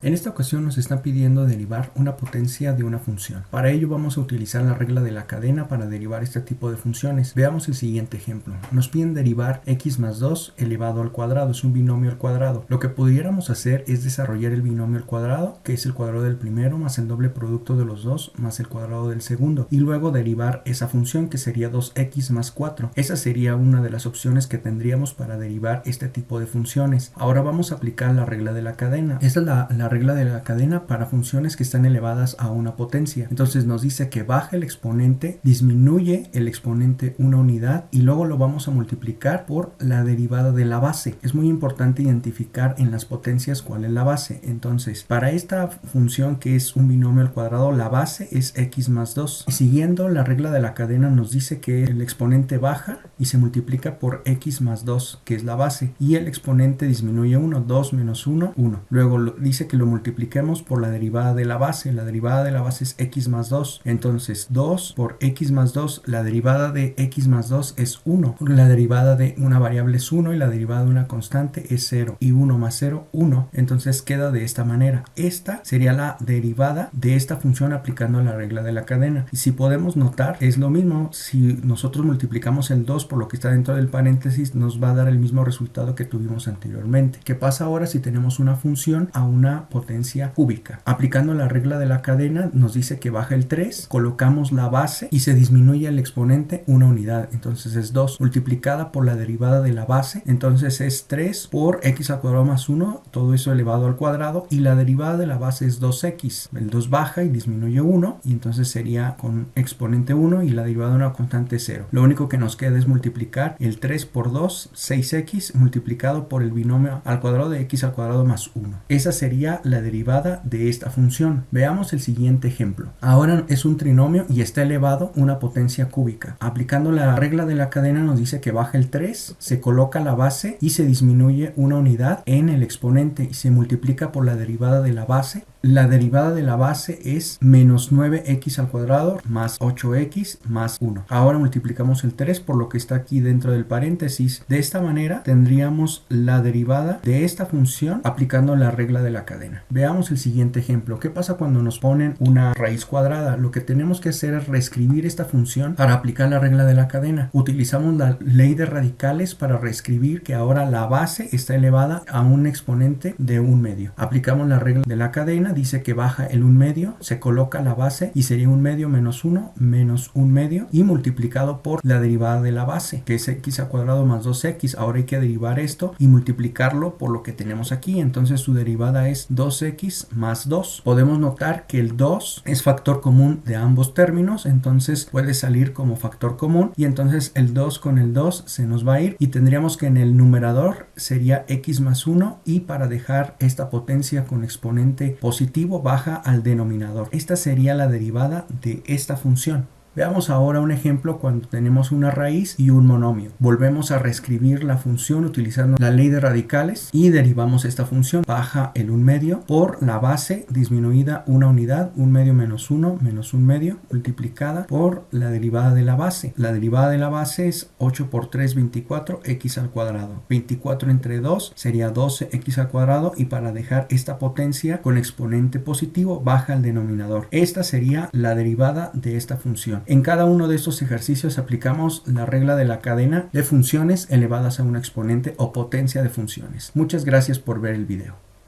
En esta ocasión nos están pidiendo derivar una potencia de una función. Para ello vamos a utilizar la regla de la cadena para derivar este tipo de funciones. Veamos el siguiente ejemplo. Nos piden derivar x más 2 elevado al cuadrado. Es un binomio al cuadrado. Lo que pudiéramos hacer es desarrollar el binomio al cuadrado, que es el cuadrado del primero más el doble producto de los dos más el cuadrado del segundo. Y luego derivar esa función, que sería 2x más 4. Esa sería una de las opciones que tendríamos para derivar este tipo de funciones. Ahora vamos a aplicar la regla de la cadena. Esta es la regla de la cadena para funciones que están elevadas a una potencia. Entonces nos dice que baja el exponente, disminuye el exponente una unidad y luego lo vamos a multiplicar por la derivada de la base. Es muy importante identificar en las potencias cuál es la base. Entonces, para esta función que es un binomio al cuadrado, la base es x más 2. Siguiendo la regla de la cadena nos dice que el exponente baja y se multiplica por x más 2, que es la base, y el exponente disminuye 1, 2 menos 1, 1. Luego dice que lo multipliquemos por la derivada de la base. La derivada de la base es x más 2. Entonces 2 por x más 2, la derivada de x más 2 es 1. La derivada de una variable es 1 y la derivada de una constante es 0. Y 1 más 0, 1. Entonces queda de esta manera. Esta sería la derivada de esta función aplicando la regla de la cadena. Y si podemos notar, es lo mismo. Si nosotros multiplicamos el 2 por lo que está dentro del paréntesis, nos va a dar el mismo resultado que tuvimos anteriormente. ¿Qué pasa ahora si tenemos una función a una potencia cúbica? Aplicando la regla de la cadena nos dice que baja el 3, colocamos la base y se disminuye el exponente una unidad. Entonces es 2 multiplicada por la derivada de la base. Entonces es 3 por x al cuadrado más 1, todo eso elevado al cuadrado, y la derivada de la base es 2x. El 2 baja y disminuye 1 y entonces sería con exponente 1 y la derivada de una constante 0. Lo único que nos queda es multiplicar el 3 por 2, 6x, multiplicado por el binomio al cuadrado de x al cuadrado más 1. Esa sería la derivada de esta función. Veamos el siguiente ejemplo. Ahora es un trinomio y está elevado una potencia cúbica. Aplicando la regla de la cadena nos dice que baja el 3, se coloca la base y se disminuye una unidad en el exponente y se multiplica por la derivada de la base. La derivada de la base es menos 9x al cuadrado más 8x más 1. Ahora multiplicamos el 3 por lo que está aquí dentro del paréntesis. De esta manera tendríamos la derivada de esta función aplicando la regla de la cadena. Veamos el siguiente ejemplo. ¿Qué pasa cuando nos ponen una raíz cuadrada? Lo que tenemos que hacer es reescribir esta función para aplicar la regla de la cadena. Utilizamos la ley de radicales para reescribir que ahora la base está elevada a un exponente de 1/2. Aplicamos la regla de la cadena. Dice que baja el 1/2, se coloca la base y sería 1/2 menos 1 menos 1/2 y multiplicado por la derivada de la base, que es x al cuadrado más 2x. Ahora hay que derivar esto y multiplicarlo por lo que tenemos aquí. Entonces su derivada es 2x más 2. Podemos notar que el 2 es factor común de ambos términos, entonces puede salir como factor común y entonces el 2 con el 2 se nos va a ir y tendríamos que en el numerador sería x más 1 y para dejar esta potencia con exponente positivo baja al denominador. Esta sería la derivada de esta función. Veamos ahora un ejemplo cuando tenemos una raíz y un monomio. Volvemos a reescribir la función utilizando la ley de radicales y derivamos esta función. Baja el 1/2 por la base disminuida una unidad, 1/2 menos 1 menos 1/2 multiplicada por la derivada de la base. La derivada de la base es 8 por 3, 24, x al cuadrado. 24 entre 2 sería 12x al cuadrado y para dejar esta potencia con exponente positivo baja el denominador. Esta sería la derivada de esta función. En cada uno de estos ejercicios aplicamos la regla de la cadena de funciones elevadas a un exponente o potencia de funciones. Muchas gracias por ver el video.